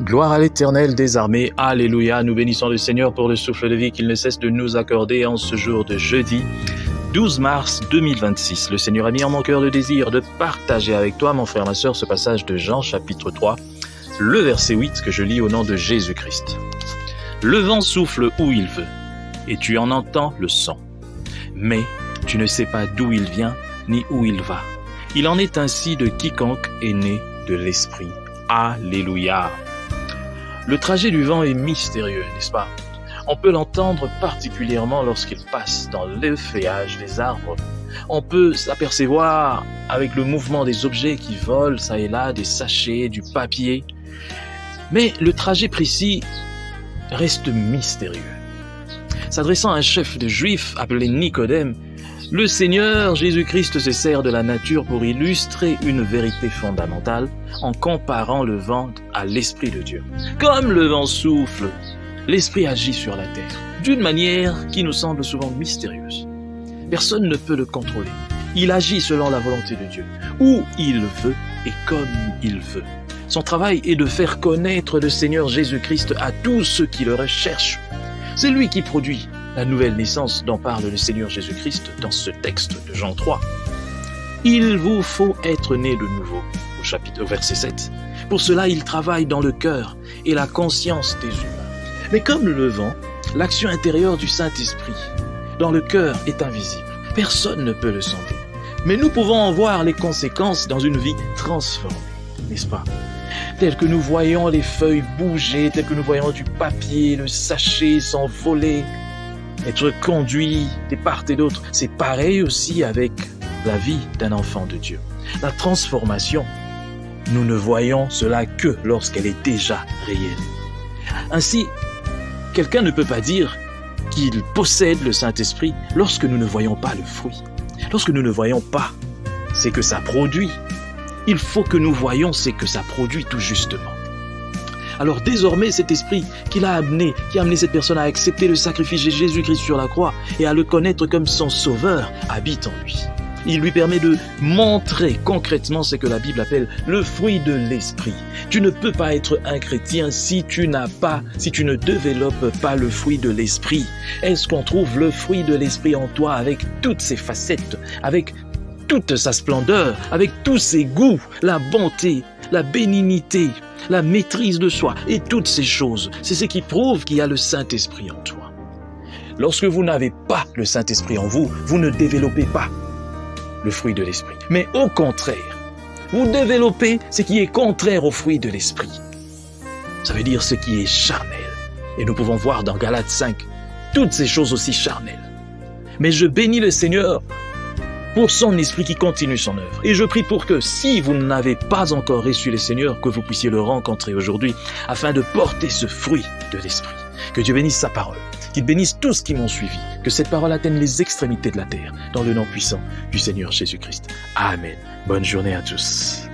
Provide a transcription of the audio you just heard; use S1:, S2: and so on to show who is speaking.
S1: Gloire à l'Éternel des armées, alléluia, nous bénissons le Seigneur pour le souffle de vie qu'il ne cesse de nous accorder en ce jour de jeudi 12 mars 2026. Le Seigneur a mis en mon cœur le désir de partager avec toi, mon frère, ma sœur, ce passage de Jean chapitre 3, le verset 8 que je lis au nom de Jésus-Christ. Le vent souffle où il veut, et tu en entends le son, mais tu ne sais pas d'où il vient ni où il va. Il en est ainsi de quiconque est né de l'Esprit. Alléluia. Le trajet du vent est mystérieux, n'est-ce pas? On peut l'entendre particulièrement lorsqu'il passe dans le feuillage des arbres. On peut s'apercevoir avec le mouvement des objets qui volent ça et là, des sachets, du papier. Mais le trajet précis reste mystérieux. S'adressant à un chef de Juifs appelé Nicodème, le Seigneur Jésus-Christ se sert de la nature pour illustrer une vérité fondamentale en comparant le vent à l'Esprit de Dieu. Comme le vent souffle, l'Esprit agit sur la terre d'une manière qui nous semble souvent mystérieuse. Personne ne peut le contrôler. Il agit selon la volonté de Dieu, où il veut et comme il veut. Son travail est de faire connaître le Seigneur Jésus-Christ à tous ceux qui le recherchent. C'est lui qui produit la nouvelle naissance dont parle le Seigneur Jésus-Christ dans ce texte de Jean 3. Il vous faut être né de nouveau, au verset 7. Pour cela, il travaille dans le cœur et la conscience des humains. Mais comme le vent, l'action intérieure du Saint-Esprit dans le cœur est invisible. Personne ne peut le sonder. Mais nous pouvons en voir les conséquences dans une vie transformée, n'est-ce pas? Tel que nous voyons les feuilles bouger, tel que nous voyons du papier, le sachet s'envoler, être conduit de part et d'autre. C'est pareil aussi avec la vie d'un enfant de Dieu. La transformation, nous ne voyons cela que lorsqu'elle est déjà réelle. Ainsi, quelqu'un ne peut pas dire qu'il possède le Saint-Esprit lorsque nous ne voyons pas le fruit. Lorsque nous ne voyons pas, c'est que ça produit. Il faut que nous voyions ce que ça produit tout justement. Alors désormais, cet esprit qui a amené cette personne à accepter le sacrifice de Jésus-Christ sur la croix et à le connaître comme son sauveur, habite en lui. Il lui permet de montrer concrètement ce que la Bible appelle le fruit de l'esprit. Tu ne peux pas être un chrétien si tu ne développes pas le fruit de l'esprit. Est-ce qu'on trouve le fruit de l'esprit en toi avec toutes ses facettes, avec toute sa splendeur, avec tous ses goûts, la bonté, la bénignité, la maîtrise de soi et toutes ces choses? C'est ce qui prouve qu'il y a le Saint-Esprit en toi. Lorsque vous n'avez pas le Saint-Esprit en vous, vous ne développez pas le fruit de l'Esprit. Mais au contraire, vous développez ce qui est contraire au fruit de l'Esprit. Ça veut dire ce qui est charnel. Et nous pouvons voir dans Galates 5 toutes ces choses aussi charnelles. Mais je bénis le Seigneur pour son esprit qui continue son œuvre. Et je prie pour que, si vous n'avez pas encore reçu le Seigneur, que vous puissiez le rencontrer aujourd'hui, afin de porter ce fruit de l'esprit. Que Dieu bénisse sa parole, qu'il bénisse tous qui m'ont suivi, que cette parole atteigne les extrémités de la terre, dans le nom puissant du Seigneur Jésus-Christ. Amen. Bonne journée à tous.